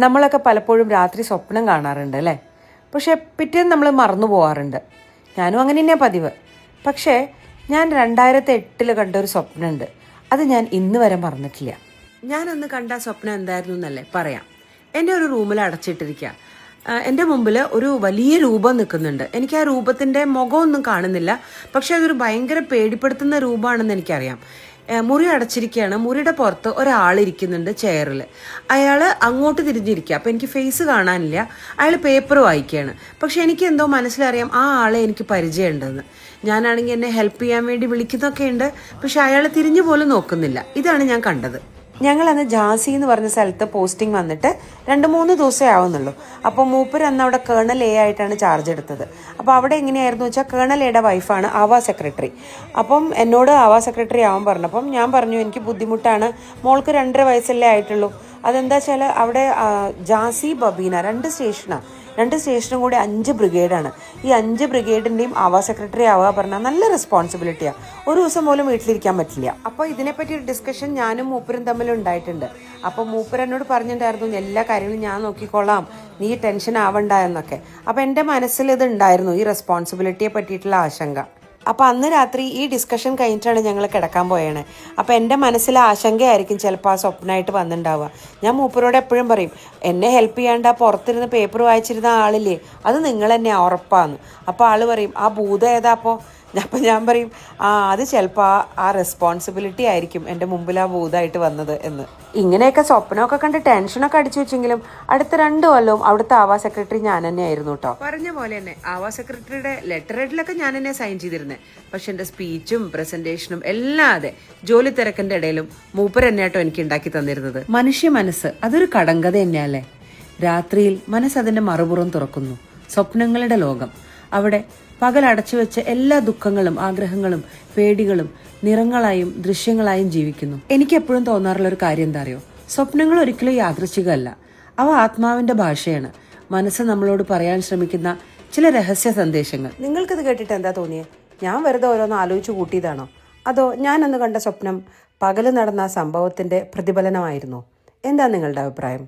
നമ്മളൊക്കെ പലപ്പോഴും രാത്രി സ്വപ്നം കാണാറുണ്ട് അല്ലേ? പക്ഷേ പിറ്റേന്ന് നമ്മൾ മറന്നു പോകാറുണ്ട്. ഞാനും അങ്ങനെ തന്നെയാണ് പതിവ്. പക്ഷേ ഞാൻ 2008 കണ്ടൊരു സ്വപ്നമുണ്ട്. അത് ഞാൻ ഇന്ന് വരെ മറന്നിട്ടില്ല. ഞാനന്ന് കണ്ട സ്വപ്നം എന്തായിരുന്നു എന്നല്ലേ പറയാം. എൻ്റെ ഒരു റൂമിൽ അടച്ചിട്ടിരിക്കുക. എൻ്റെ മുമ്പിൽ ഒരു വലിയ രൂപം നിൽക്കുന്നുണ്ട്. എനിക്ക് ആ രൂപത്തിൻ്റെ മുഖമൊന്നും കാണുന്നില്ല. പക്ഷെ അതൊരു ഭയങ്കര പേടിപ്പെടുത്തുന്ന രൂപമാണെന്ന് എനിക്കറിയാം. മുറി അടച്ചിരിക്കുകയാണ്. മുറിയുടെ പുറത്ത് ഒരാളിരിക്കുന്നുണ്ട് ചെയറിൽ. അയാൾ അങ്ങോട്ട് തിരിഞ്ഞിരിക്കുക. അപ്പോൾ എനിക്ക് ഫേസ് കാണാനില്ല. അയാൾ പേപ്പർ വായിക്കുകയാണ്. പക്ഷെ എനിക്ക് എന്തോ മനസ്സിലറിയാം ആ ആളെ എനിക്ക് പരിചയമുണ്ടെന്ന്. ഞാനാണെങ്കിൽ എന്നെ ഹെൽപ്പ് ചെയ്യാൻ വേണ്ടി വിളിക്കുന്നൊക്കെ ഉണ്ട്. പക്ഷെ അയാൾ തിരിഞ്ഞു പോലും നോക്കുന്നില്ല. ഇതാണ് ഞാൻ കണ്ടത്. ഞങ്ങളന്ന് ജാസി എന്ന് പറഞ്ഞ സ്ഥലത്ത് പോസ്റ്റിംഗ് വന്നിട്ട് 2-3 ദിവസമേ ആവുന്നുള്ളൂ. അപ്പോൾ മൂപ്പർ അന്ന് അവിടെ കേണൽ എ ആയിട്ടാണ് ചാർജ് എടുത്തത്. അപ്പോൾ അവിടെ എങ്ങനെയായിരുന്നു വെച്ചാൽ കേണൽ എയുടെ വൈഫാണ് ആവാ സെക്രട്ടറി. അപ്പം എന്നോട് ആവാ സെക്രട്ടറി ആവാൻ പറഞ്ഞപ്പം ഞാൻ പറഞ്ഞു എനിക്ക് ബുദ്ധിമുട്ടാണ്, മോൾക്ക് 2.5 വയസ്സല്ലേ ആയിട്ടുള്ളൂ. അതെന്താ വെച്ചാൽ അവിടെ ജാസി ബബീന 2 സ്റ്റേഷനാണ്. 2 സ്റ്റേഷനും കൂടി 5 ബ്രിഗേഡാണ്. ഈ 5 ബ്രിഗേഡിൻ്റെയും ആവാ സെക്രട്ടറി ആവുക പറഞ്ഞാൽ നല്ല റെസ്പോൺസിബിലിറ്റിയാണ്. ഒരു ദിവസം പോലും വീട്ടിലിരിക്കാൻ പറ്റില്ല. അപ്പോൾ ഇതിനെപ്പറ്റി ഒരു ഡിസ്കഷൻ ഞാനും മൂപ്പരും തമ്മിൽ ഉണ്ടായിട്ടുണ്ട്. അപ്പോൾ മൂപ്പർ എന്നോട് പറഞ്ഞിട്ടുണ്ടായിരുന്നു എല്ലാ കാര്യങ്ങളും ഞാൻ നോക്കിക്കോളാം, നീ ടെൻഷൻ ആവണ്ട എന്നൊക്കെ. അപ്പോൾ എൻ്റെ മനസ്സിൽ ഇത് ഉണ്ടായിരുന്നു, ഈ റെസ്പോൺസിബിലിറ്റിയെ പറ്റിയിട്ടുള്ള ആശങ്ക. അപ്പോൾ അന്ന് രാത്രി ഈ ഡിസ്കഷൻ കഴിഞ്ഞിട്ടാണ് ഞങ്ങൾ കിടക്കാൻ പോയത്. അപ്പോൾ എൻ്റെ മനസ്സിലെ ആശങ്കയായിരിക്കും ചിലപ്പോൾ ആ സ്വപ്നമായിട്ട് വന്നിട്ടുണ്ടാവുക. ഞാൻ മൂപ്പരോട് എപ്പോഴും പറയും, എന്നെ ഹെൽപ്പ് ചെയ്യാണ്ട് ആ പുറത്തിരുന്ന് പേപ്പർ വായിച്ചിരുന്ന ആളില്ലേ, അത് നിങ്ങൾ തന്നെ ഉറപ്പാന്ന്. അപ്പോൾ ആൾ പറയും ആ ഭൂതം ഏതാ? അപ്പോൾ ഞാൻ പറയും അത് ചിലപ്പോൾ ആ റെസ്പോൺസിബിലിറ്റി ആയിരിക്കും എൻ്റെ മുമ്പിൽ ആ ഭൂതമായിട്ട് വന്നത് എന്ന്. ഇങ്ങനെയൊക്കെ സ്വപ്നമൊക്കെ കണ്ട് ടെൻഷനൊക്കെ അടിച്ചു വെച്ചെങ്കിലും അടുത്ത 2 കൊല്ലവും അവിടുത്തെ ആവാ സെക്രട്ടറി ഞാൻ തന്നെ ആയിരുന്നു കേട്ടോ. പറഞ്ഞ പോലെ തന്നെ ആവാ സെക്രട്ടറിയുടെ ലെറ്റർ ഹെഡിലൊക്കെ ഞാൻ തന്നെ സൈൻ ചെയ്തിരുന്നത്. പക്ഷെ എൻ്റെ സ്പീച്ചും പ്രസന്റേഷനും എല്ലാം അതെ ജോലി തിരക്കിൻ്റെ ഇടയിലും മൂപ്പർ തന്നെയാട്ടോ എനിക്ക് ഉണ്ടാക്കി തന്നിരുന്നത്. മനുഷ്യ മനസ്സ് അതൊരു കടങ്കഥ തന്നെയല്ലേ. രാത്രിയിൽ മനസ്സ് അതിൻ്റെ മറുപുറം തുറക്കുന്നു. സ്വപ്നങ്ങളുടെ ലോകം. അവിടെ പകൽ അടച്ചു വെച്ച എല്ലാ ദുഃഖങ്ങളും ആഗ്രഹങ്ങളും പേടികളും നിറങ്ങളായും ദൃശ്യങ്ങളായും ജീവിക്കുന്നു. എനിക്ക് എപ്പോഴും തോന്നാറുള്ള ഒരു കാര്യം എന്താ അറിയോ? സ്വപ്നങ്ങൾ ഒരിക്കലും യാദൃച്ഛികമല്ല. അവ ആത്മാവിന്റെ ഭാഷയാണ്. മനസ്സ് നമ്മളോട് പറയാൻ ശ്രമിക്കുന്ന ചില രഹസ്യ സന്ദേശങ്ങൾ. നിങ്ങൾക്കിത് കേട്ടിട്ട് എന്താ തോന്നിയത്? ഞാൻ വെറുതെ ഓരോന്ന് ആലോചിച്ച് കൂട്ടിയതാണോ? അതോ ഞാനന്ന് കണ്ട സ്വപ്നം പകല് നടന്ന സംഭവത്തിന്റെ പ്രതിഫലനമായിരുന്നോ? എന്താ നിങ്ങളുടെ അഭിപ്രായം?